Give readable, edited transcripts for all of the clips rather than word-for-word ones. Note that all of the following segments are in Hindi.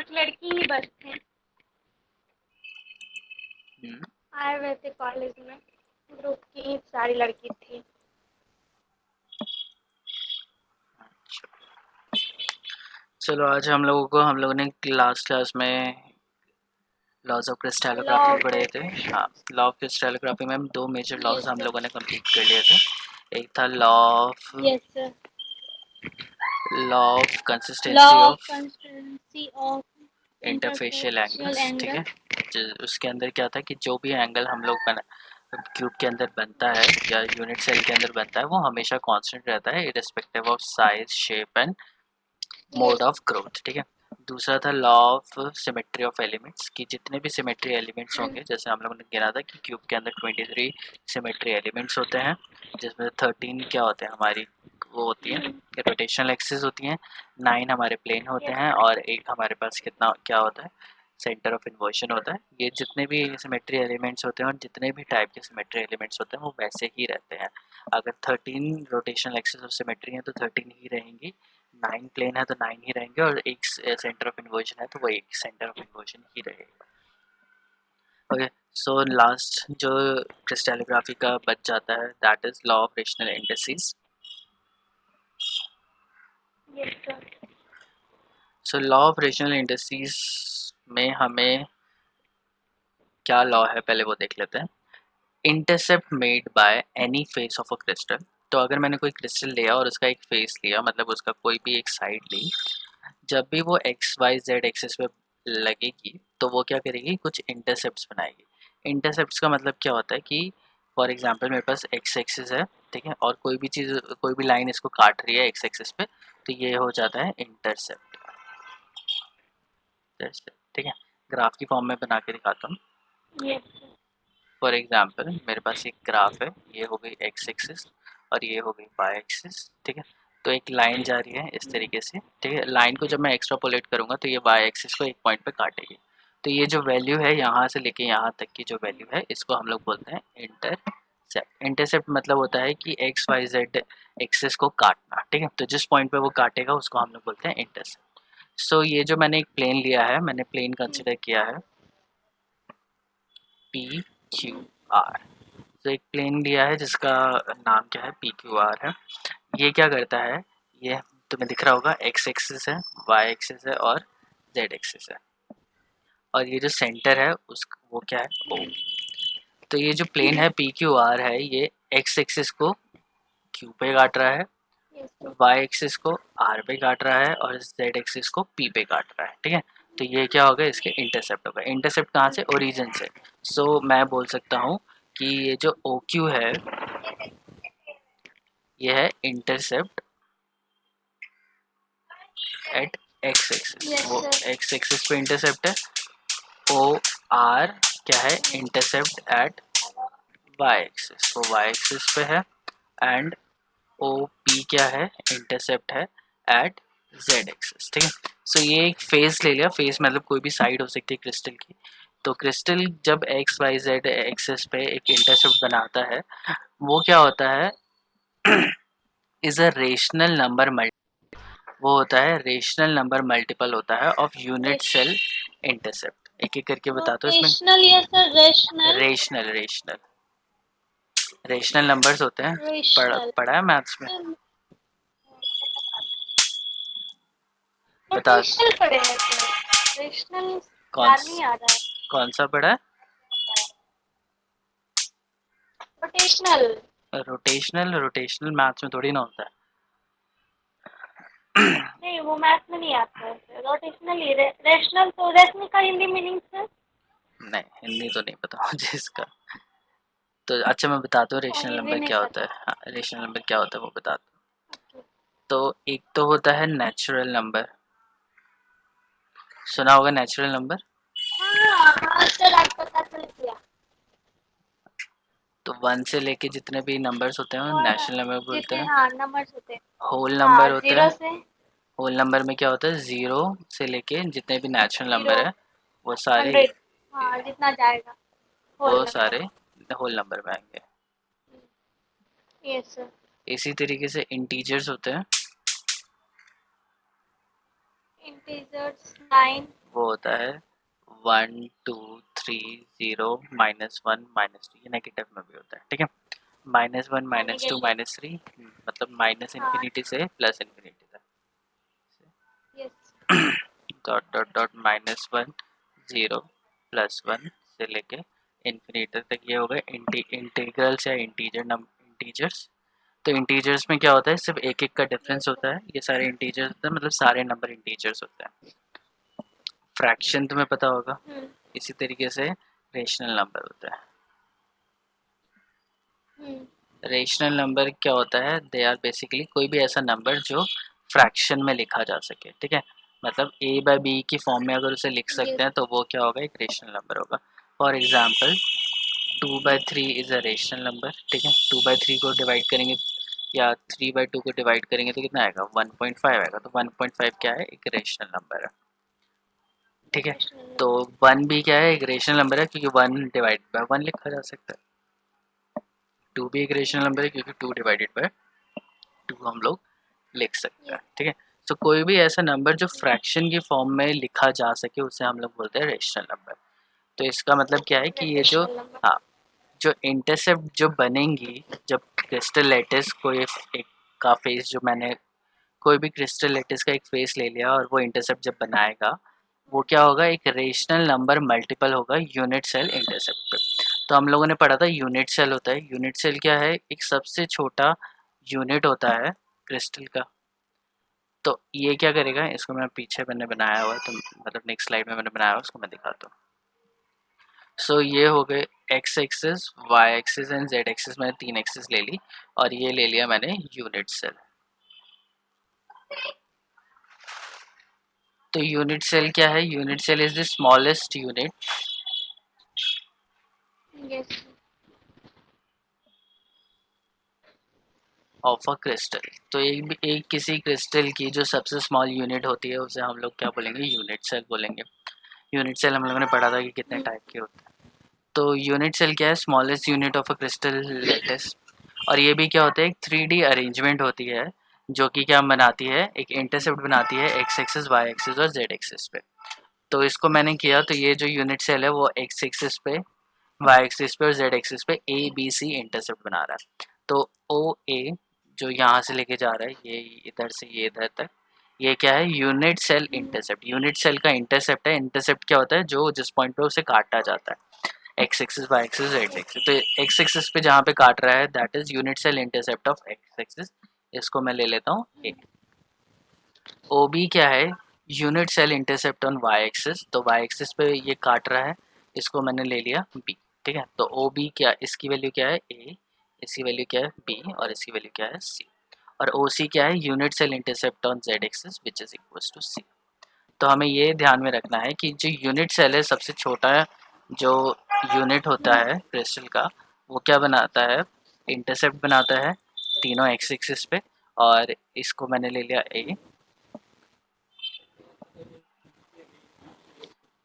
5 लड़की ही बस थे, आए हुए थे कॉलेज में। ग्रुप की सारी लड़की थी। चलो आज हम लोगों ने लास्ट क्लास में laws of law crystallography of पढ़े थे। हाँ, वाइब्रेशन। लॉ ऑफ क्रिस्टलोग्राफी में हम दो मेजर लॉज यस हम सर। लोगों ने कंप्लीट कर लिए थे। एक था yes sir. Law of law consistency of of consistency of interfacial interfacial angles, ठीक एंगल। है। उसके अंदर क्या था कि जो भी एंगल हम लोग बना क्यूब के अंदर बनता है या यूनिट सेल के अंदर बनता है वो हमेशा कांस्टेंट रहता है irrespective of size, shape and mode yes. Of growth, ठीक है। दूसरा था law of symmetry of elements कि जितने भी सिमेट्री एलिमेंट्स होंगे, जैसे हम लोगों ने गिना था कि क्यूब के अंदर 23 सिमेट्री एलिमेंट्स होते हैं, जिसमें 13 क्या होते हैं हमारी वो होती हैं रोटेशनल एक्सिस होती हैं, 9 हमारे प्लेन होते यस हैं सर। और एक हमारे पास कितना क्या होता है सेंटर ऑफ इन्वर्जन होता है। ये जितने भी सिमेट्री एलिमेंट्स होते हैं और जितने भी टाइप के सिमेट्री एलिमेंट्स होते हैं वो वैसे ही रहते हैं। अगर 13 रोटेशनल एक्सिस ऑफ सिमेट्री है तो 13 ही रहेंगी, 9 प्लेन है तो 9 ही रहेंगे और एक सेंटर ऑफ इन्वर्जन है तो वो एक सेंटर ऑफ इन्वर्जन ही रहेगा। ओके, सो लास्ट जो क्रिस्टलोग्राफी का बच जाता है that is law of rational indices. Yes sir. So law of rational indices में हमें क्या लॉ है पहले वो देख लेते हैं। Intercept made by any face of a crystal, तो अगर मैंने कोई क्रिस्टल लिया और उसका एक फेस लिया मतलब उसका कोई भी एक साइड ली, जब भी वो एक्स वाई जेड एक्सिस पे लगेगी तो वो क्या करेगी कुछ इंटरसेप्ट्स बनाएगी। इंटरसेप्ट्स का मतलब क्या होता है कि फॉर एग्जांपल मेरे पास एक्स एक्सिस है, ठीक है, और कोई भी चीज़ कोई भी लाइन इसको काट रही है एक्स एक्सिस पे तो ये हो जाता है इंटरसेप्ट, ठीक है। ग्राफ की फॉर्म में बना के दिखाता हूँ। Yes sir. फॉर एग्जांपल मेरे पास एक ग्राफ है, ये हो गई एक्स एक्सिस और ये हो गई वाई एक्सिस, ठीक है। तो एक लाइन जा रही है इस तरीके से, ठीक है। लाइन को जब मैं एक्स्ट्रापोलेट करूँगा तो ये वाई एक्सिस को एक पॉइंट पे काटेगी, तो ये जो वैल्यू है यहाँ से लेके यहाँ तक की जो वैल्यू है इसको हम लोग बोलते हैं इंटरसेप्ट। इंटरसेप्ट मतलब होता है कि एक्स वाई जेड एक्सिस को काटना, ठीक है। तो जिस पॉइंट पे वो काटेगा उसको हम लोग बोलते हैं इंटरसेप्ट। सो ये जो मैंने एक प्लेन लिया है, मैंने प्लेन कंसिडर किया है पी क्यू आर। तो एक प्लेन लिया है जिसका नाम क्या है पी क्यू आर है। ये क्या करता है, ये तुम्हें दिख रहा होगा एक्स एक्सिस है, वाई एक्सिस है और जेड एक्सिस है, और ये जो सेंटर है उस वो क्या है ओ। तो ये जो प्लेन है पी क्यू आर है ये एक्स एक्सिस को क्यू पे काट रहा है, यस सर। वाई एक्सिस को आर पे काट रहा है और जेड एक्सिस को पी पे काट रहा है, ठीक है। तो ये क्या होगा इसके इंटरसेप्ट होगा। इंटरसेप्ट कहाँ से, ओरिजिन से। सो मैं बोल सकता हूँ कि ये जो ओ क्यू है ये है intercept at X axis, yes वो सर। एक्स एक्सिस पे इंटरसेप्ट है। ओ आर क्या है इंटरसेप्ट एट वाई एक्सिस, वो वाई एक्सिस पे है। एंड ओ पी क्या है इंटरसेप्ट है एट जेड एक्सिस, ठीक है। सो ये एक फेस ले लिया, फेस मतलब कोई भी साइड हो सकती है क्रिस्टल की। तो क्रिस्टल जब एक्स वाई जेड एक्सिस पे एक इंटरसेप्ट बनाता है वो क्या होता है इज अ रेशनल नंबर, वो होता है रेशनल नंबर मल्टीपल होता है ऑफ यूनिट सेल इंटरसेप्ट। एक एक करके बताता हूँ इसमें। रोटेशनल या sir rational? Rational rational rational numbers होते हैं, रेशनल। पढ़ा है मैथ्स में। बता रोटेशनल पढ़े हैं सर, रेशनल कौन याद नहीं आ रहा है। कौन सा पढ़ा है। रोटेशनल। रोटेशनल, रोटेशनल मैथ्स में थोड़ी ना होता है। नहीं वो मैथ में नहीं आता है। रोटेशनल ही रेशनल, तो रेशनल का हिंदी मीनिंग सर? नहीं हिंदी तो नहीं पता मुझे इसका। तो अच्छा मैं बताता हूँ और रेशनल हिंदी नंबर नहीं क्या होता है। पता। हाँ, रेशनल नंबर क्या होता है वो बताता हूँ। ओके। तो एक तो होता है नेचुरल नंबर, सुना होगा नेचुरल नंबर। हाँ हाँ सर, आज पता चल गया। तो 1 से लेके जितने भी नंबर्स होते हैं और नेचुरल नंबर बोलते जितने हैं। हाँ नंबर्स होते हैं। होल हाँ नंबर होता जीरो है, से। होल नंबर में क्या होता है जीरो से लेके जितने भी नेचुरल जीरो। नंबर है वो सारे 100। हाँ जितना जाएगा होल वो नंबर। सारे होल नंबर में आएंगे। Yes sir. इसी तरीके से इंटीजर्स होते हैं। इंटीजर्स 9। वो होता है 1 2 3 0 -1 -2, ये नेगेटिव में भी होता है, ठीक है। -1 हाँ -2 यही है। -3, मतलब माइनस हाँ इन्फिनिटी से प्लस इन्फिनिटी तक। यस। डॉट डॉट डॉट -1 0 +1 से लेके इन्फिनिटी तक, ये हो गए इंटीग्रल्स या इंटीजर्स। तो इंटीजर्स में क्या होता है, सिर्फ एक एक का डिफरेंस यस। होता है, ये सारे इंटीजर्स होते हैं, मतलब सारे नंबर इंटीजर्स होते हैं। फ्रैक्शन तुम्हें पता होगा, हम्म। इसी तरीके से रेशनल नंबर होता है। हम्म। रेशनल नंबर क्या होता है, दे आर बेसिकली कोई भी ऐसा नंबर जो फ्रैक्शन में लिखा जा सके, ठीक है। मतलब a/b की फॉर्म में अगर उसे लिख सकते यस। हैं तो वो क्या होगा, एक रेशनल नंबर होगा। For example 2/3 is a rational number, ठीक है। 2/3 को डिवाइड करेंगे या 3/2 को डिवाइड करेंगे तो कितना आएगा, 1.5 आएगा। तो 1.5 क्या है, एक रेशनल नंबर है, ठीक है। रेशनल तो नंबर। 1 भी क्या है, एक रेशनल नंबर है, क्योंकि 1 डिवाइड बाय 1 लिखा जा सकता है। 2 भी एक रेशनल नंबर है, क्योंकि 2 डिवाइडेड बाय 2 हम लोग लिख सकते हैं, यस। ठीक है। तो कोई भी ऐसा नंबर जो फ्रैक्शन की फॉर्म में लिखा जा सके उसे हम लोग बोलते हैं रेशनल नंबर। तो इसका मतलब क्या है कि ये जो, रेशनल नंबर। हाँ, जो इंटरसेप्ट जो बनेंगी जब क्रिस्टल लैटिस को एक का फेस, जो मैंने कोई भी क्रिस्टल लैटिस का एक फेस ले लिया और वो इंटरसेप्ट जब बनाएगा, वो क्या होगा, एक रेशनल नंबर मल्टीपल होगा यूनिट सेल इंटरसेप्ट पे। तो हम लोगों ने पढ़ा था यूनिट सेल होता है। यूनिट सेल क्या है, एक सबसे छोटा यूनिट होता है क्रिस्टल का। तो ये क्या करेगा, इसको मैं पीछे मैंने बनाया हुआ है, तो मतलब नेक्स्ट स्लाइड में मैंने बनाया हुआ है, उसको मैं दिखाता हूँ। सो ये हो गए X axis, Y axis and Z axis, मैंने 3 एक्सिस ले ली, और ये ले लिया मैंने यूनिट सेल। तो यूनिट सेल क्या है, unit cell is the smallest unit yes. Of a crystal. तो एक किसी क्रिस्टल की जो सबसे स्मॉल यूनिट होती है उसे हम लोग क्या बोलेंगे, यूनिट सेल बोलेंगे। यूनिट सेल हम लोगों ने पढ़ा था कि कितने टाइप के होते हैं। तो यूनिट सेल क्या है, smallest unit of a crystal lettuce. और ये भी क्या होता है, एक 3D अरेंजमेंट होती है, जो कि क्या बनाती है, एक इंटरसेप्ट बनाती है एक्स एक्सिस, वाई एक्सिस और जेड एक्सिस पे। तो इसको मैंने किया, तो ये जो यूनिट सेल है वो एक्स एक्सिस पे, वाई एक्सिस पे और जेड एक्सिस पे ABC इंटरसेप्ट बना रहा है। तो OA जो यहाँ से लेके जा रहा है, ये इधर से ये इधर तक, ये क्या है, unit cell intercept. Unit cell का इंटरसेप्ट है। इंटरसेप्ट क्या होता है, जो जिस पॉइंट पे उसे काटा जाता है, X axis, Y axis, Z axis. तो एक्स एक्सिस पे जहाँ पे काट रहा है, that is unit cell intercept of X axis. इसको मैं ले लेता हूँ ए। OB क्या है, unit cell intercept on Y axis. तो वाई एक्सिस पे ये काट रहा है, इसको मैंने ले लिया B, ठीक है। तो OB क्या, इसकी वैल्यू क्या है A, इसकी वैल्यू क्या है B, और इसकी वैल्यू क्या है C। और OC क्या है, unit cell intercept on Z axis which is equals to C। तो हमें ये ध्यान में रखना है कि जो यूनिट सेल है, सबसे छोटा जो यूनिट होता है क्रिस्टल का, वो क्या बनाता है, इंटरसेप्ट बनाता है तीनों एक्स एक्सिस पे। और इसको मैंने ले लिया A,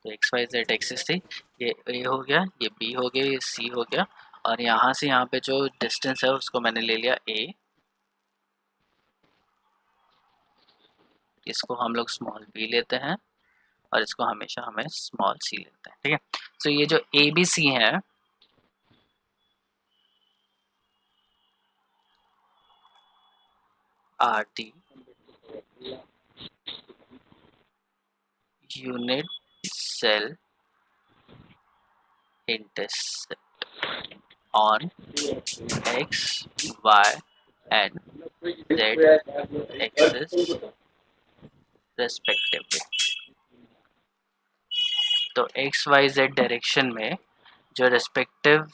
तो एक्स वाई जेड एक्सिस थी, ये A हो गया, ये B हो गया, ये C हो गया। और यहाँ से यहाँ पे जो डिस्टेंस है उसको मैंने ले लिया A, इसको हम लोग स्मॉल b लेते हैं, और इसको हमेशा हमें स्मॉल c लेते हैं, ठीक है। तो ये जो ABC है, are the unit cell intercept on x, y and z axis respectively। तो x, y, z डायरेक्शन में जो रेस्पेक्टिव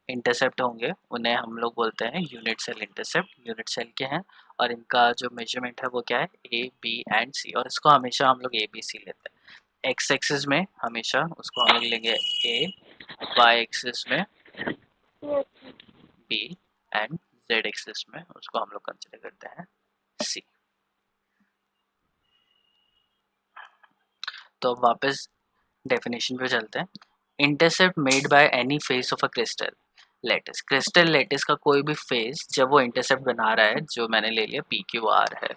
इंटरसेप्ट होंगे उन्हें हम लोग बोलते हैं unit cell intercept. Unit cell के हैं, और इनका जो मेजरमेंट है वो क्या है, A, B एंड C। और इसको हमेशा हम लोग ABC लेते हैं। एक्स एक्सिस में हमेशा उसको हम लोग लेंगे A, वाई एक्सिस में yes. B and Z axis में उसको हम लोग कंसिडर करते हैं C। तो अब वापस डेफिनेशन पे चलते हैं। Intercept made by any face of a crystal lattice. Crystal lattice का कोई भी फेस जब वो इंटरसेप्ट बना रहा है, जो मैंने ले लिया PQR है,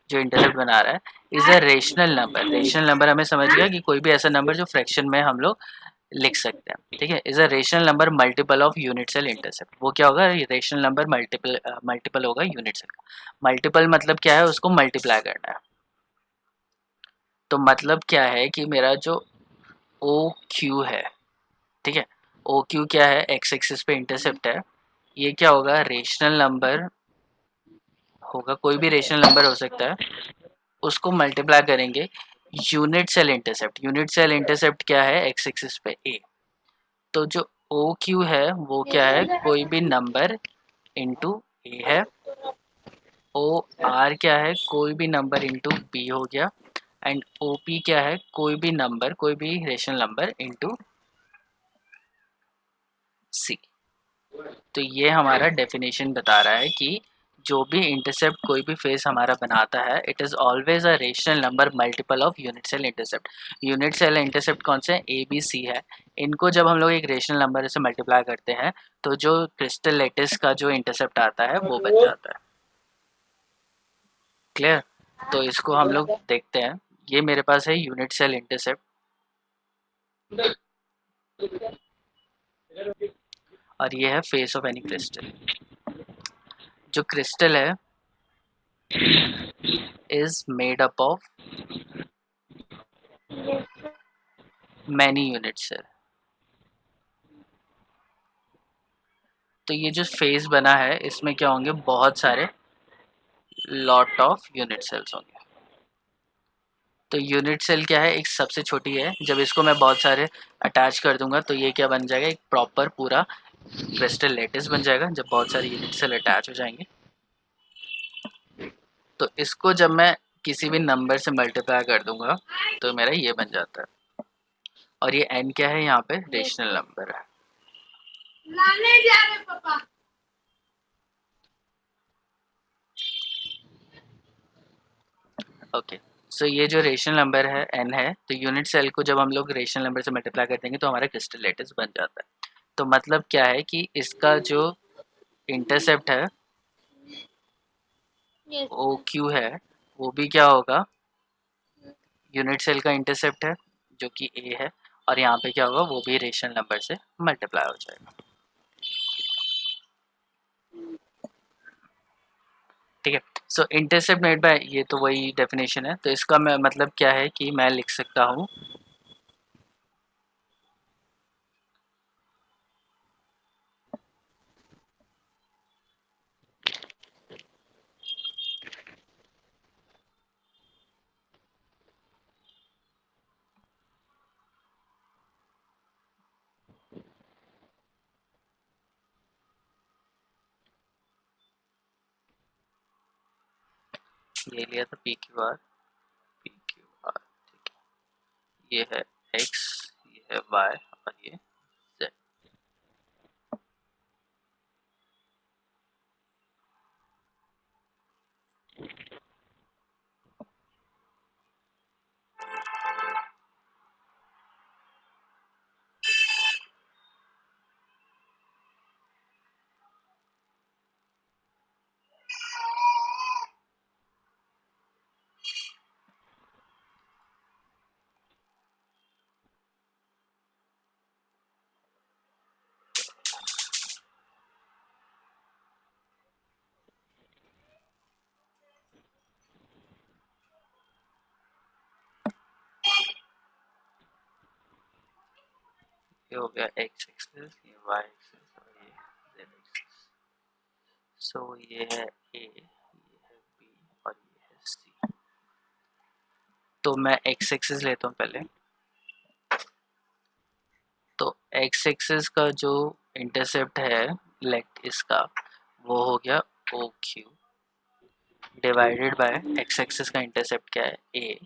जो इंटरसेप्ट बना रहा है is a rational number. Rational number हमें समझ गया कि कोई भी ऐसा नंबर जो फ्रैक्शन में हम लोग लिख सकते हैं, ठीक है। Is a rational number multiple of unit cell intercept. वो क्या होगा, रेशनल नंबर मल्टीपल होगा यूनिट सेल का। मल्टीपल मतलब क्या है, उसको मल्टीप्लाई करना है। तो मतलब क्या है कि मेरा जो ओ क्यू है, ठीक है, ओ क्यू क्या है, एक्स एक्सिस पे इंटरसेप्ट है, ये क्या होगा, रेशनल नंबर होगा, कोई भी रेशनल नंबर हो सकता है, उसको मल्टीप्लाई करेंगे unit cell intercept. Unit cell intercept क्या है, एक्स एक्सिस पे ए। तो जो ओ क्यू है वो क्या है, कोई भी नंबर इंटू ए है। ओ आर क्या है, कोई भी नंबर इंटू बी हो गया। एंड ओ पी क्या है, कोई भी नंबर, कोई भी रेशनल नंबर इंटू सी। तो ये हमारा डेफिनेशन बता रहा है कि जो भी इंटरसेप्ट कोई भी फेस हमारा बनाता है, it is always a rational number multiple of unit cell intercept. Unit cell intercept कौन से, ए बी सी है। इनको जब हम लोग एक रेशनल नंबर से मल्टीप्लाई करते हैं तो जो क्रिस्टल लेटिस का जो इंटरसेप्ट आता है वो बन जाता है। क्लियर। तो इसको हम लोग देखते हैं। ये मेरे पास है यूनिट सेल इंटरसेप्ट, और ये है फेस ऑफ एनी क्रिस्टल। जो क्रिस्टल है is made up of many unit cell. तो ये जो फेस बना है इसमें क्या होंगे, बहुत सारे लॉट ऑफ यूनिट सेल्स होंगे। तो यूनिट सेल क्या है, एक सबसे छोटी है। जब इसको मैं बहुत सारे अटैच कर दूंगा तो ये क्या बन जाएगा, एक प्रॉपर पूरा क्रिस्टल लेटिस बन जाएगा जब बहुत सारे यूनिट सेल अटैच हो जाएंगे। तो इसको जब मैं किसी भी नंबर से मल्टीप्लाई कर दूंगा तो मेरा ये बन जाता है। और ये n क्या है, यहाँ पे रेशनल नंबर है। लाने जा रहे पापा। ओके, सो ये जो रेशनल नंबर है n है, तो यूनिट सेल को जब हम लोग रेशनल नंबर से मल्टीप्लाई कर देंगे तो हमारा क्रिस्टल लेटिस बन जाता है। तो मतलब क्या है कि इसका जो इंटरसेप्ट है यस ओ क्यू है, वो भी क्या होगा, यूनिट सेल का इंटरसेप्ट है जो कि ए है। और यहाँ पे क्या होगा, वो भी रेशनल नंबर से मल्टीप्लाई हो जाएगा। ठीक है। सो इंटरसेप्ट मेड बाय, ये तो वही डेफिनेशन है। तो इसका मैं मतलब क्या है कि मैं लिख सकता हूँ ये लिया था पी क्यू आर, ठीक है। ये है एक्स, ये है वाई, और ये जेड। ये हो गया एक्स एक्सिस, ये वाई एक्सिस, और ये जेड एक्सिस। सो ये है ए, ये है बी, और ये है सी। तो मैं एक्स एक्सिस लेता हूँ पहले। तो एक्स एक्सिस का जो इंटरसेप्ट है लेट इसका, वो हो गया O Q, divided by X axis का इंटरसेप्ट क्या है, ए।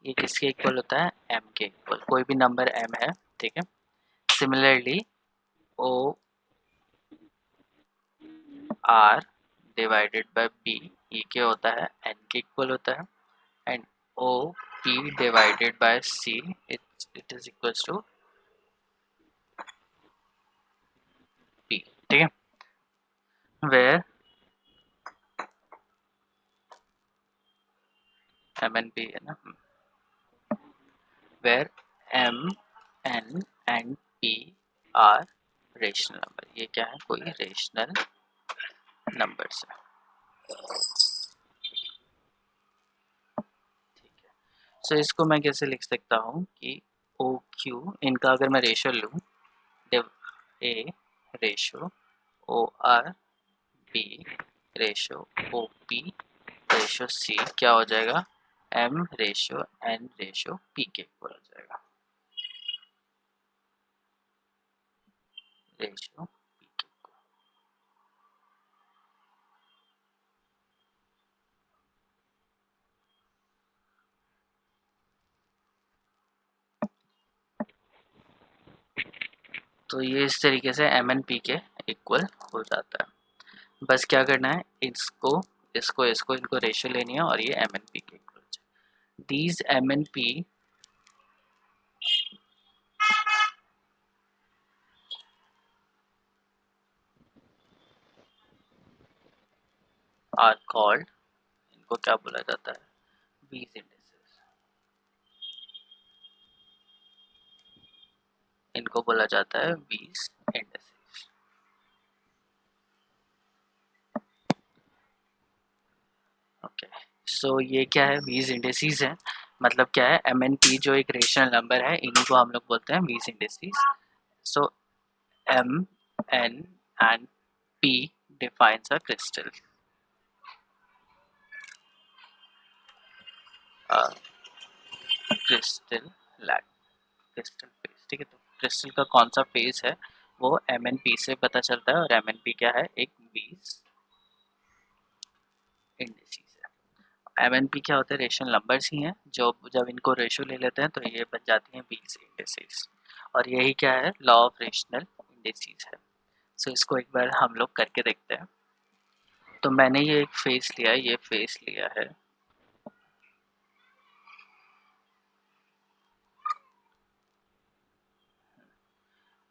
ये किसके इक्वल होता है, एम के इक्वल, कोई भी नंबर एम है, ठीक है। Similarly O R divided by B, ये क्या होता है, एन के इक्वल होता है। And O P divided by C, it is equals to P, ठीक है। वेयर एम एन पी है ना, where M N and P are rational number, ये क्या है, कोई रेशनल नंबर्स है। ठीक है, सो इसको मैं कैसे लिख सकता हूँ कि ओ क्यू, इनका अगर मैं रेशो लूँ, डिव A ratio O R, B ratio O P ratio C, क्या हो जाएगा, M ratio N ratio P के इक्वल हो जाएगा, रेशो पी के इक्वल। तो ये इस तरीके से एम एन पी के इक्वल हो जाता है। बस क्या करना है, इसको इसको इसको इनको रेशो लेनी है और ये एम एन पी के इक्वल हो जाए। These M N P are called, इनको क्या बोला जाता है, बीज इंडिसेस, इनको बोला जाता है बीज इंडिसेस। ओके, सो ये क्या है, बीज इंडिसेस है, मतलब क्या है, एम एन पी जो एक रेशनल नंबर है, इन्हीं को हम लोग बोलते हैं Weiss indices. So M N and P defines a crystal, crystal lattice, crystal face. ठीक है, तो क्रिस्टल का कौन सा फेस है वो एम एन पी से पता चलता है, और एम एन पी क्या है, एक बीज इंडिसेस है। एम एन पी क्या होता है, रेशनल नंबर्स ही हैं, जो जब इनको रेशो ले लेते हैं तो ये बन जाती हैं बीज इंडिसेस, और यही क्या है, लॉ ऑफ रेशनल इंडिसेस है। सो इसको एक बार हम लोग करके देखते हैं। तो मैंने ये एक फेस लिया है, ये फेस लिया है,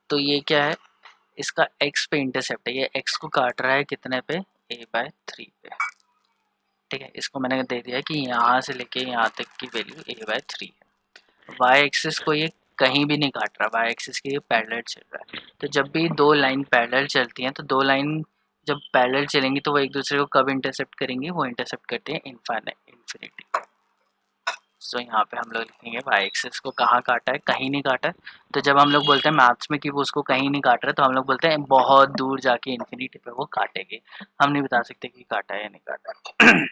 तो ये क्या है, इसका x पे इंटरसेप्ट है, ये x को काट रहा है कितने पे, a/3 पे। ठीक है, इसको मैंने दे दिया कि यहाँ से लेके यहाँ तक की वैल्यू a/3 है। y एक्सिस को ये कहीं भी नहीं काट रहा, y एक्सिस के ये पैरेलल चल रहा है। तो जब भी दो लाइन पैरेलल चलती हैं, तो दो लाइन जब पैरेलल चलेंगी तो वो एक दूसरे को कब इंटरसेप्ट करेंगी, वो इंटरसेप्ट करती हैं इन्फिनिटी। सो यहाँ पे हम लोग लिखेंगे वाई एक्सिस को कहाँ काटा है, कहीं नहीं काटा है। तो जब हम लोग बोलते हैं मैथ्स में कि वो उसको कहीं नहीं काट रहा, तो हम लोग बोलते हैं बहुत दूर जाके इन्फिनिटी पे वो काटेंगे। हम नहीं बता सकते कि काटा है या नहीं काटा है।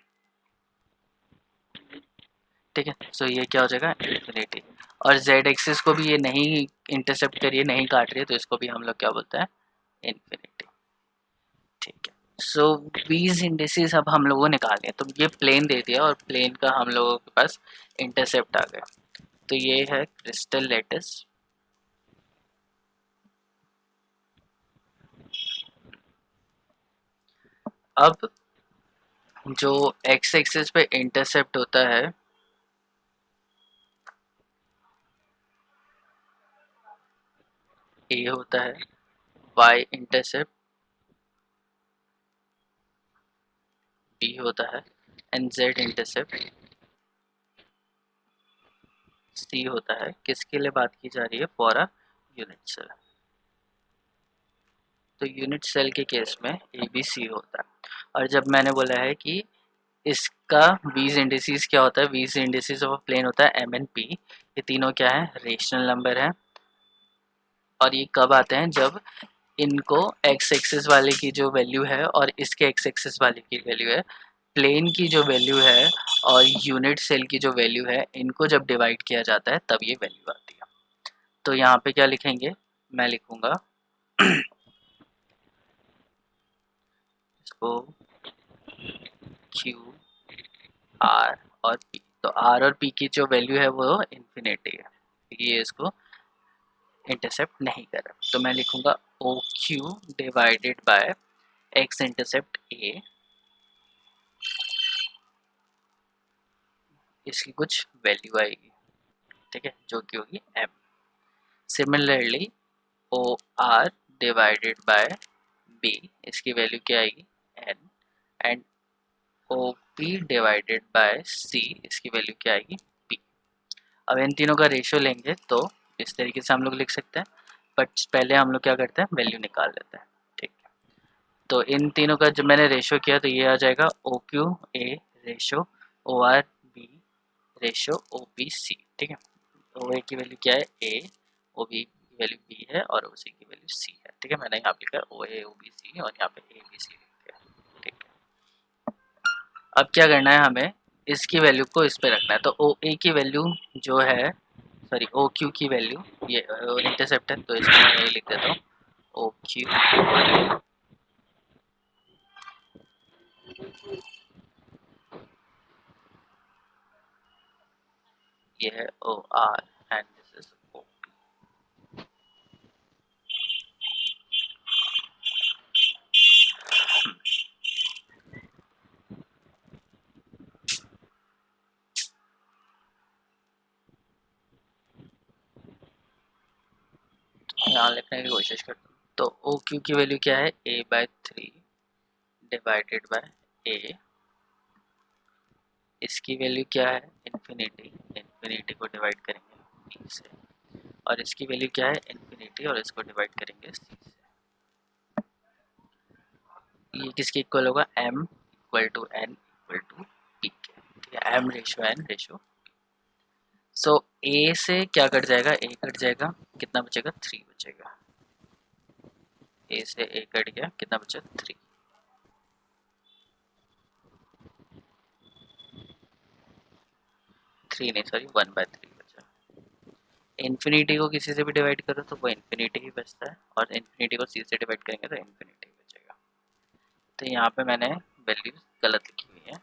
ठीक है, सो ये क्या हो जाएगा, इन्फिनिटी। और जेड एक्सिस को भी ये नहीं इंटरसेप्ट करिए, नहीं काट रही है, तो इसको भी हम लोग क्या बोलते हैं, इन्फिनिटी। ठीक है, सो बीज इंडिसेस अब हम लोगों को निकालने हैं। तो ये प्लेन दे दिया और प्लेन का हम लोगों के पास इंटरसेप्ट आ गया। तो ये है क्रिस्टल लेटिस, अब जो एक्स एक्सिस पे इंटरसेप्ट होता है, ए होता है, वाई इंटरसेप्ट बी होता है, एंड जेड इंटरसेप्ट सी होता है। किसके लिए बात की जा रही है, फॉर अ यूनिट सेल। तो यूनिट सेल के केस में ए बी सी होता है। और जब मैंने बोला है कि इसका वीज इंडिसेस क्या होता है, वीज इंडिसेस ऑफ प्लेन होता है एम एन पी, ये तीनों क्या है, रेशनल नंबर है। और ये कब आते हैं, जब इनको एक्स एक्सिस वाले की जो वैल्यू है और इसके एक्स एक्सिस वाले की वैल्यू है, प्लेन की जो वैल्यू है और यूनिट सेल की जो वैल्यू है, इनको जब डिवाइड किया जाता है तब ये वैल्यू आती है। तो यहाँ पे क्या लिखेंगे, मैं लिखूंगा इसको क्यू आर और पी। तो आर और पी की जो वैल्यू है वो इन्फिनिटी है, ये इसको इंटरसेप्ट नहीं कर रहा। तो मैं लिखूंगा O Q divided by X intercept A, इसकी कुछ वैल्यू आएगी, ठीक है, जो कि होगी M. Similarly O R divided by B, इसकी वैल्यू क्या आएगी, N, and O P divided by C, इसकी वैल्यू क्या आएगी पी। अब इन तीनों का रेशियो लेंगे तो इस तरीके से हम लोग लिख सकते हैं, बट पहले हम लोग क्या करते हैं, वैल्यू निकाल लेते हैं। ठीक है, तो इन तीनों का जब मैंने रेशियो किया तो ये आ जाएगा O Q A ratio O R B ratio O B C. ठीक है, ओ ए की वैल्यू क्या है ए, ओ बी की वैल्यू बी है और ओ सी की वैल्यू सी है। ठीक है, मैंने यहाँ पे लिखा ओ ए ओ बी सी और यहाँ पे ए बी सी लिख दिया। ठीक है, अब क्या करना है, हमें इसकी वैल्यू को इस पे रखना है। तो ओ ए की वैल्यू जो है, सॉरी ओ क्यू की वैल्यू, ये इंटरसेप्ट है तो इसमें मैं यही लिख देता हूँ ओ क्यू, ये है O R and this is O. यहाँ लिखने की कोशिश करता हूँ। तो ओ क्यू की वैल्यू क्या है, ए बाय 3 डिवाइडेड बाय ए, इसकी वैल्यू क्या है इन्फिनिटी, इन्फिनिटी को डिवाइड करेंगे बी से, और इसकी वैल्यू क्या है इन्फिनिटी और इसको डिवाइड करेंगे सी से। ये किसके इक्वल होगा, m equal to n equal to p के। ठीक है, m ratio n ratio. So a से क्या कट जाएगा, a कट जाएगा, कितना बचेगा 3 बचेगा। a से a कट गया, कितना बचा 3। थ्री नहीं सॉरी 1/3 बचा। इन्फिनिटी को किसी से भी डिवाइड करो तो वो इन्फिनिटी ही बचता है, और इन्फिनिटी को सी से डिवाइड करेंगे तो इन्फिनिटी बचेगा। तो यहाँ पे मैंने वैल्यू गलत लिखी हुई है,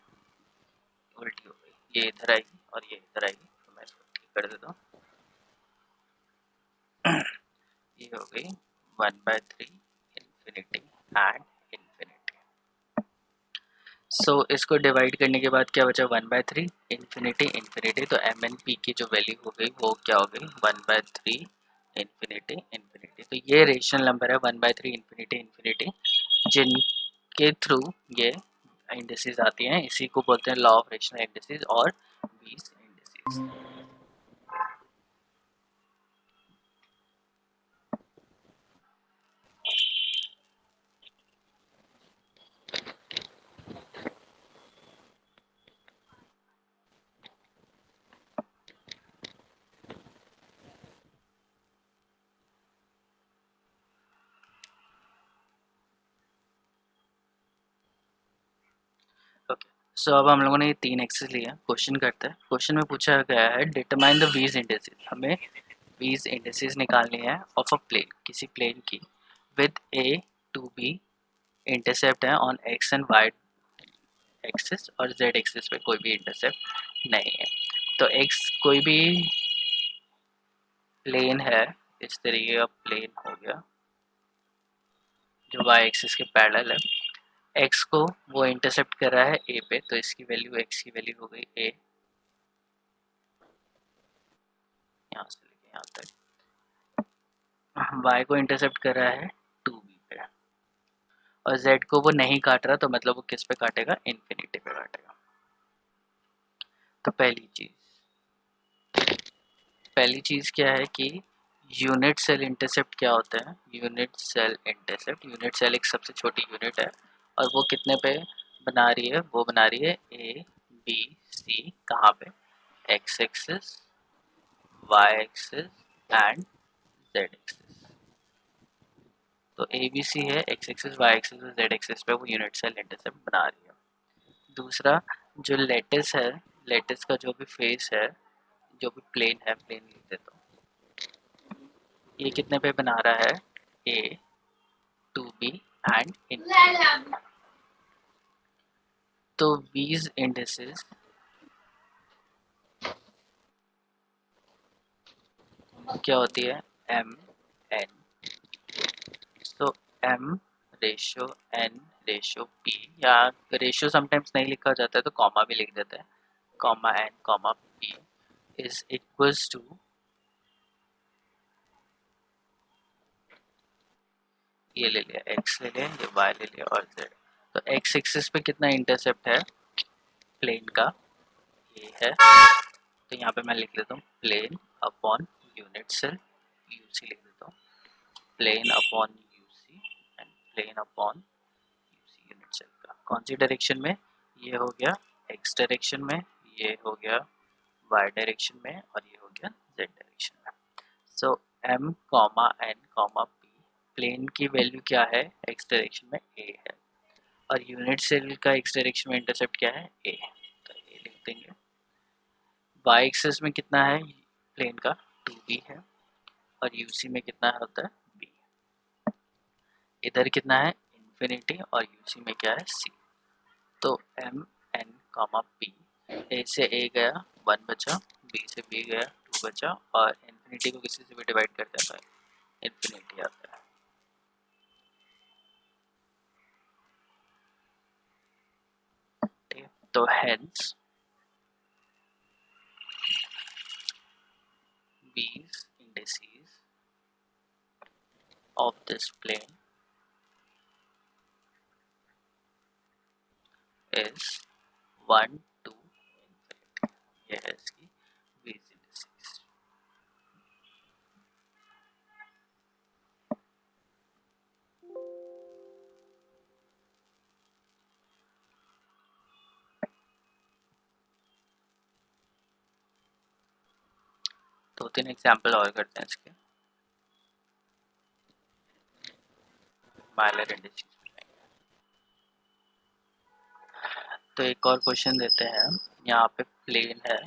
उल्टी हो गई, ये इधर आएगी और ये इधर आएगी, तो मैं इसको ठीक कर देता हूँ। ये हो गई 1/3 इन्फिनिटी एंड इन्फिनिटी। सो इसको डिवाइड करने के बाद क्या बचा 1/3 इन्फिनिटी इन्फिनिटी, तो एम एन पी की जो वैल्यू हो गई वो क्या हो गई 1/3 इन्फिनिटी इन्फिनिटी। तो ये रेशनल नंबर है 1/3 इन्फिनिटी इन्फिनिटी, जिनके थ्रू ये इंडिसेस आती हैं, इसी को बोलते हैं लॉ ऑफ रेशनल इंडिसेस और बीस इंडिसेस। ओके, सो अब हम लोगों ने ये 3 एक्सेस लिया, क्वेश्चन करते हैं। क्वेश्चन में पूछा गया है डिटरमाइन द वीज इंडिसेस, हमें वीज इंडिसेस निकालनी है ऑफ अ प्लेन, किसी प्लेन की, with A to B intercept है on X and Y axis और जेड एक्सिस पे कोई भी इंटरसेप्ट नहीं है। तो एक्स कोई भी प्लेन है, इस तरीके का प्लेन हो गया जो वाई एक्सिस के पैरेलल है, एक्स को वो इंटरसेप्ट कर रहा है ए पे, तो इसकी वैल्यू एक्स की वैल्यू हो गई ए, यहाँ से लेके यहाँ तक। वाई को इंटरसेप्ट कर रहा है 2b पे, और z को वो नहीं काट रहा, तो मतलब वो किस पे काटेगा, इन्फिनिटी पे काटेगा। तो पहली चीज क्या है कि यूनिट सेल इंटरसेप्ट क्या होता है। Unit cell intercept, unit cell एक सबसे छोटी यूनिट है, और वो कितने पे बना रही है, वो बना रही है ए बी सी, कहाँ पे, X axis Y axis and Z axis. तो ए बी सी है, एक्स एक्सिस वाई एक्सिस और जेड एक्सिस पे वो यूनिट सेल इंटरसेप्ट बना रही है। दूसरा जो लेटिस है, लेटिस का जो भी फेस है, जो भी प्लेन है, प्लेन लिख देता हूँ, ये कितने पे बना रहा है, A to B and infinity. तो वीज इंडिसेस क्या होती है, एम एन, तो M ratio N ratio P, या रेशियो समटाइम्स नहीं लिखा जाता है तो कॉमा भी लिख देते हैं, comma N comma P is equals to, ये ले लिया एक्स ले लिया, ये वाई ले लिया और जेड। तो एक्स एक्सिस पे कितना इंटरसेप्ट है, प्लेन का ये है, तो यहाँ पे मैं लिख देता हूँ plane upon unit cell, UC लिख देता हूँ, plane upon UC and plane upon UC unit cell का। कौन सी डायरेक्शन में? ये हो गया एक्स डायरेक्शन में, ये हो गया वाई डायरेक्शन में और ये हो गया जेड डायरेक्शन में। So M comma N comma P, plane की वैल्यू क्या है एक्स डायरेक्शन में? ए है, और यूनिट सेल का एक्स डायरेक्शन में इंटरसेप्ट क्या है? ए, तो ए लिख देंगे। वाई एक्सिस में कितना है प्लेन का? 2b है, और यूसी में कितना होता है? b। इधर कितना है? इन्फिनिटी, और यूसी में क्या है? c। तो एम एन कॉमा पी, ए से ए गया 1 बचा, बी से बी गया 2 बचा, और इन्फिनिटी को किसी से भी डिवाइड कर देता है, इन्फिनिटी आता है। ठीक है, तो hence these indices of this plane is 1 to infinity। ये है इसकी these indices। दो तीन एग्जाम्पल और करते हैं इसके। माइलर इंडिसेस, तो एक और क्वेश्चन देते हैं। यहाँ पे प्लेन है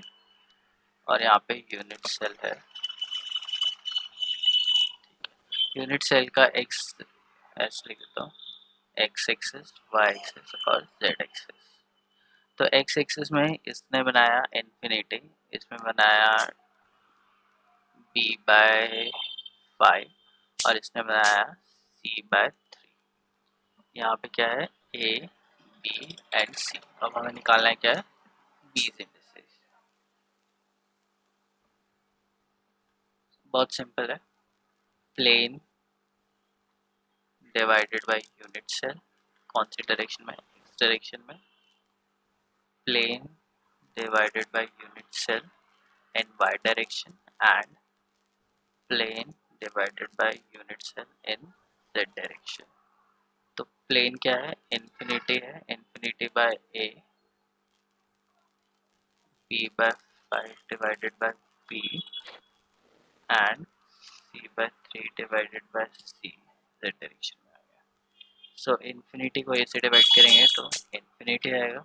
और यहाँ पे यूनिट सेल है। यूनिट सेल का एक्स ऐसे लिख देता हूँ, एक्स एक्सिस, वाई एक्सिस और जेड एक्सिस। तो एक्स एक्सिस में इसने बनाया इन्फिनिटी, इसमें बनाया b बाय 5 और इसने बनाया c बाय 3। यहाँ पे क्या है? a, b and c। अब हमें निकालना है क्या है? बीज इंडिसेस। बहुत सिंपल है, plane divided by unit cell, कौन सी डायरेक्शन में? एक्स डायरेक्शन में। Plane divided by unit cell in Y direction, and plane divided by unit cell in Z direction. तो प्लेन क्या है? इन्फिनिटी है, infinity by A, b by 5 divided by b and c by 3 divided by c, z direction में आ गया। सो इन्फिनिटी को a से डिवाइड करेंगे तो इन्फिनिटी आएगा,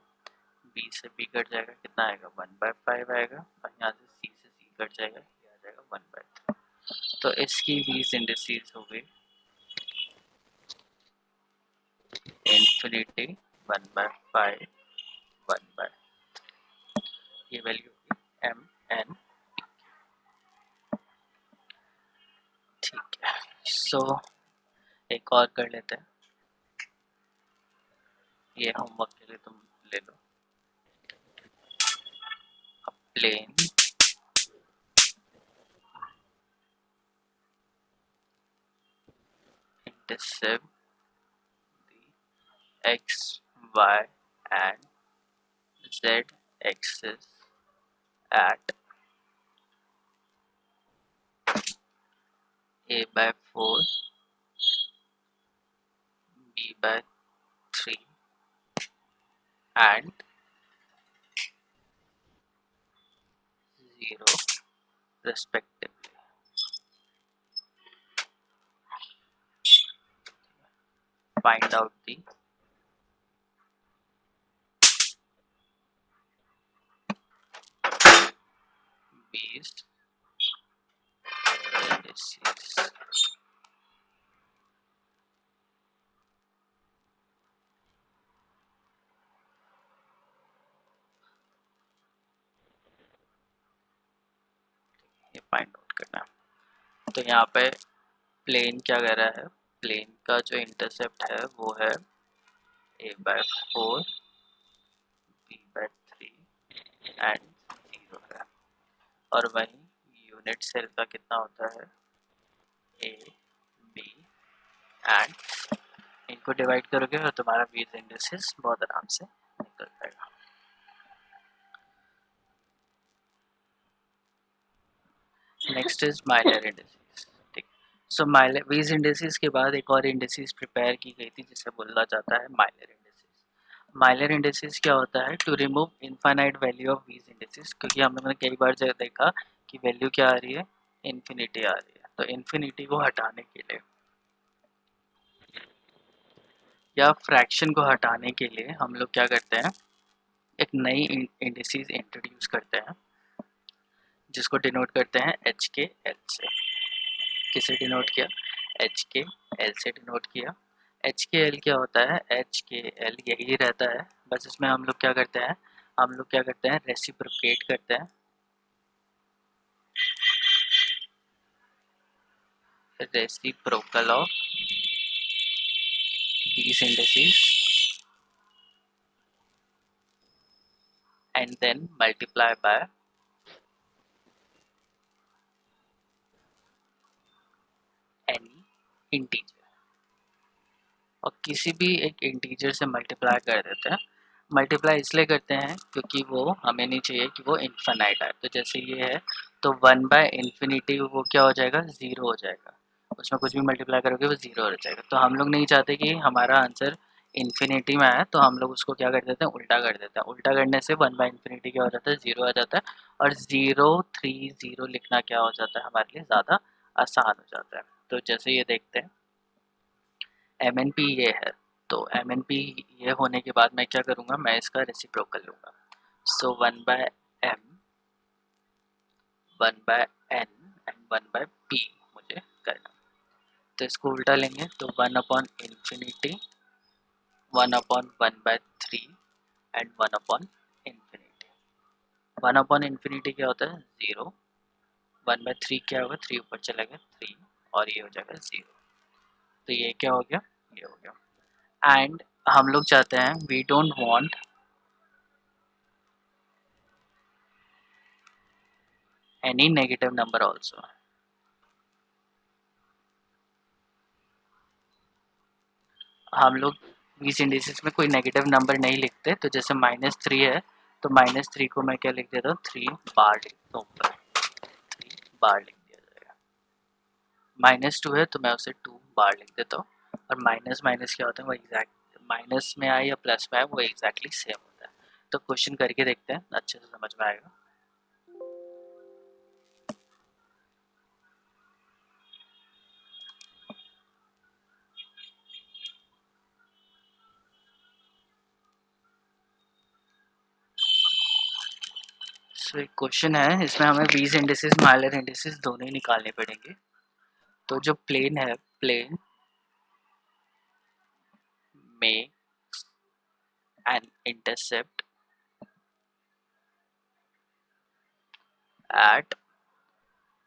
b से b कट जाएगा, कितना आएगा? 1/5 आएगा, और यहाँ से c कट जाएगा, ये आ जाएगा 1/3। तो इसकी बीज इंडिसेस हो गई इन्फिनिटी 1/5 1/, ये वैल्यू होगी एम एन। ठीक है, सो एक और कर लेते हैं, ये होमवर्क के लिए तुम ले लो। Plane intercept the x, y and z axis at a by 4, b by 3 and 0 respectively। Find out the base indices। ये फाइंड आउट करना है। तो यहाँ पे प्लेन क्या कह रहा है? प्लेन का जो इंटरसेप्ट है वो है a by 4, b by 3 and 0 है, और वहीं यूनिट सेल का कितना होता है? a, b एंड, इनको डिवाइड करोगे और तुम्हारा बीज इंडिसेस बहुत आराम से निकल जाएगा। Next is Mylar indices. ठीक, सो माइलर वीज इंडिसेस के बाद एक और इंडिसेस प्रिपेयर की गई थी जिसे बोला जाता है माइलर इंडिसेस। माइलर इंडिसेस क्या होता है? To remove infinite value of Weiss indices, क्योंकि हम लोगों ने कई बार देखा कि वैल्यू क्या आ रही है, इन्फिनिटी आ रही है, तो इन्फिनिटी को हटाने के लिए या फ्रैक्शन को हटाने के लिए हम लोग क्या करते हैं, एक नई इंडिसेस इंट्रोड्यूस करते हैं जिसको डिनोट करते हैं एच के एल से। किसे डिनोट किया? एच के एल से डिनोट किया। एच के एल क्या होता है? एच के एल यही रहता है, बस इसमें हम लोग क्या करते हैं, रेसिप्रोकेट करते हैं, reciprocal of these indices and then multiply by any integer, और किसी भी एक इंटीजर से मल्टीप्लाई कर देते हैं। मल्टीप्लाई इसलिए करते हैं क्योंकि वो हमें नहीं चाहिए कि वो इन्फिनाइट आए, तो जैसे ये है तो 1/इन्फिनिटी वो क्या हो जाएगा, ज़ीरो हो जाएगा, उसमें कुछ भी मल्टीप्लाई करोगे वो ज़ीरो हो जाएगा। तो हम लोग नहीं चाहते कि हमारा आंसर इन्फिनिटी में आए, तो हम लोग उसको क्या कर देते हैं, उल्टा कर देते हैं। उल्टा करने से 1/इन्फिनिटी क्या हो जाता है, ज़ीरो आ जाता है, और 0 3 0 लिखना क्या हो जाता है हमारे लिए ज़्यादा आसान हो जाता है। तो जैसे ये देखते हैं एम एन पी ये है, तो एम एन पी ये होने के बाद मैं क्या करूँगा, मैं इसका रेसिप्रोकल लूँगा। सो 1/m 1/n एंड 1/p मुझे करना, तो इसको उल्टा लेंगे तो 1/इन्फिनिटी 1/1/3 एंड 1/इन्फिनिटी। 1/इन्फिनिटी क्या होता है, 0, 1/3 क्या होगा, 3 ऊपर चला गया 3, और ये हो जाएगा 0। तो ये क्या हो गया, ये हो गया। एंड हम लोग चाहते हैं, we don't want any negative number also। हम लोग इस इंडिसेस में कोई नेगेटिव नंबर नहीं लिखते, तो जैसे -3 है तो -3 को मैं क्या लिख देता हूँ, 3 बार लिख देता हूँ, 3 बार लिख दिया जाएगा। -2 है तो मैं उसे 2 बार लिख देता हूँ, और माइनस माइनस क्या होता है, वो एग्जैक्ट माइनस में आए या प्लस में आए वो एग्जैक्टली सेम होता है। तो क्वेश्चन करके देखते हैं, अच्छे से समझ में आएगा। सो एक क्वेश्चन है, इसमें हमें वीज इंडिसेस माइलर इंडिसेस दोनों ही निकालने पड़ेंगे। तो जो प्लेन है, प्लेन में an intercept at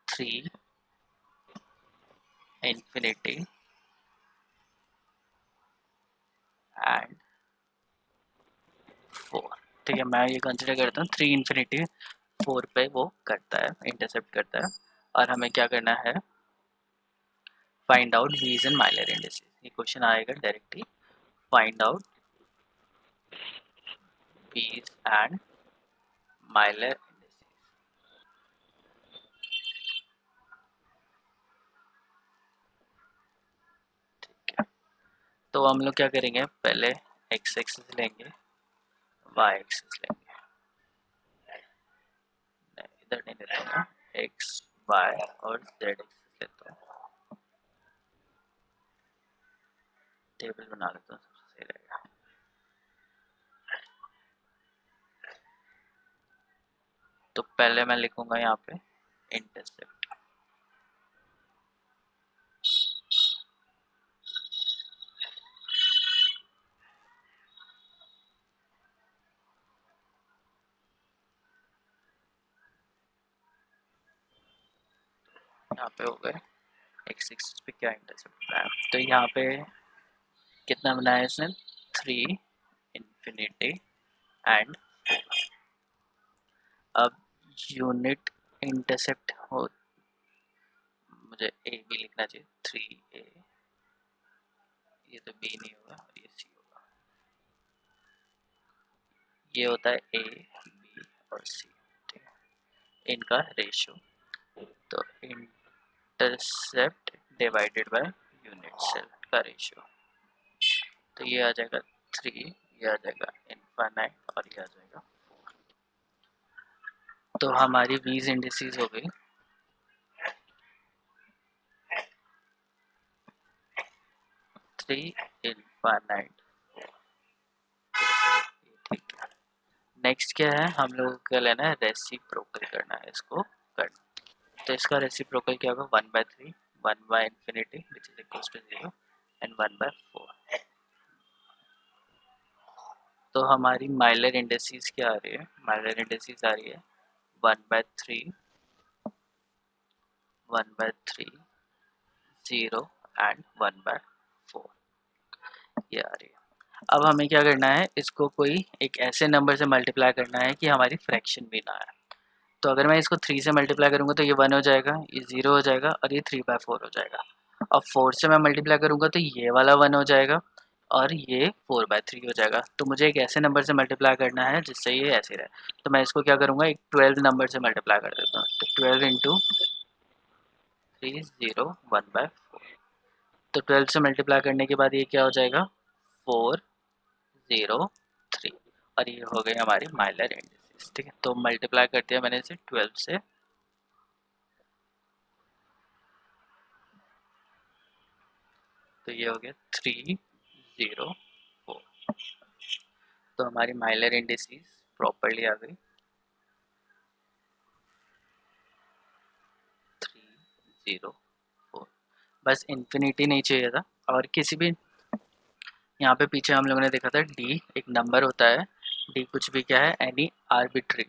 3 infinity and 4। ठीक है, मैं ये कंसिडर करता हूँ 3 इन्फिनिटी 4 पे वो करता है, इंटरसेप्ट करता है, और हमें क्या करना है, फाइंड आउट वीज एंड माइलर इंडिसेस। ये क्वेश्चन आएगा डायरेक्टली, फाइंड आउट वीज एंड माइलर इंडिसेस। ठीक है, तो हम लोग क्या करेंगे, पहले एक्स एक्सिस लेंगे, वाई एक्सिस लेंगे, इधर नहीं लेता हूँ, एक्स वाई और जेड एक्सिस लेता हूँ, टेबल बना लेता हूँ, सबसे सही रहेगा। तो पहले मैं लिखूंगा यहाँ पे इंटरसेप्ट, यहाँ पे हो गए एक्स एक्सिस पे क्या इंटरसेप्ट बनाया, तो यहाँ पे कितना बनाया इसने, 3 इन्फिनिटी एंड 4। अब यूनिट इंटरसेप्ट हो, मुझे ए बी लिखना चाहिए, 3a, ये तो बी नहीं होगा, ये सी होगा, ये होता है ए बी और सी, ठीक है, इनका रेशियो। तो intercept divided by unit cell का रेशियो। तो ये आ जाएगा 3, ये आ जाएगा इनफाइनाइट और ये आ जाएगा 4। तो हमारी वीज इंडिसेस हो गई 3, इनफाइनाइट। ठीक है, नेक्स्ट क्या है, हम लोगों को क्या लेना है, रेसिप्रोकल करना है इसको करना। तो इसका रेसिप्रोकल क्या होगा, 1/3, 1/infinity which is equals to 0 and 1/4। तो हमारी माइलर इंडिसेस क्या आ रही है, माइलर इंडिसेस आ रही है 1/3, 1/3, 0 एंड 1/4, ये आ रही है। अब हमें क्या करना है, इसको कोई एक ऐसे नंबर से मल्टीप्लाई करना है कि हमारी फ्रैक्शन भी ना आए। तो अगर मैं इसको 3 से मल्टीप्लाई करूँगा तो ये 1 हो जाएगा, ये 0 हो जाएगा और ये 3/4 हो जाएगा। अब 4 से मैं मल्टीप्लाई करूँगा तो ये वाला 1 हो जाएगा और ये 4/3 हो जाएगा। तो मुझे एक ऐसे नंबर से मल्टीप्लाई करना है जिससे ये ऐसे रहे। तो मैं इसको क्या करूँगा, एक 12 नंबर से मल्टीप्लाई कर देता हूँ। तो 12 इंटू 3, 0, 1/4। तो 12 से मल्टीप्लाई करने के बाद ये क्या हो जाएगा, 4, 0, 3 और ये हो गई हमारी माइलर इंडिसेस। ठीक है, तो मल्टीप्लाई कर दिया मैंने इसे 12 से, तो ये हो गया 3, 0, 4। तो हमारी माइलर इंडिसेस प्रॉपर्ली आ गई 3, 0, 4। बस इन्फिनिटी नहीं चाहिए था। और किसी भी, यहाँ पे पीछे हम लोगों ने देखा था डी एक नंबर होता है, डी कुछ भी क्या है, एनी आर्बिट्री,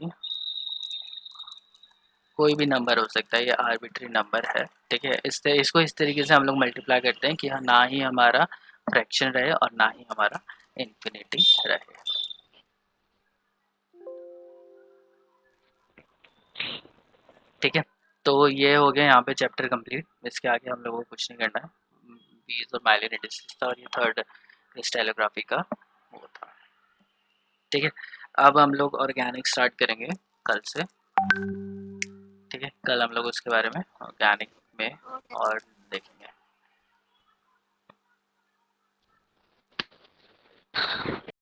कोई भी नंबर हो सकता है, ये आर्बिट्री नंबर है। ठीक है, इसको इस तरीके से हम लोग मल्टीप्लाई करते हैं कि हाँ, ना ही हमारा फ्रैक्शन रहे और ना ही हमारा इन्फिनिटी रहे। ठीक है, तो ये हो गया यहाँ पे चैप्टर कंप्लीट। इसके आगे हम लोगों को कुछ नहीं करना है। बीज और माइलर इंडिसेस था और ये थर्ड क्रिस्टलोग्राफी का वो था। ठीक है, अब हम लोग ऑर्गेनिक स्टार्ट करेंगे कल से। ठीक है, कल हम लोग उसके बारे में ऑर्गेनिक में और देखेंगे।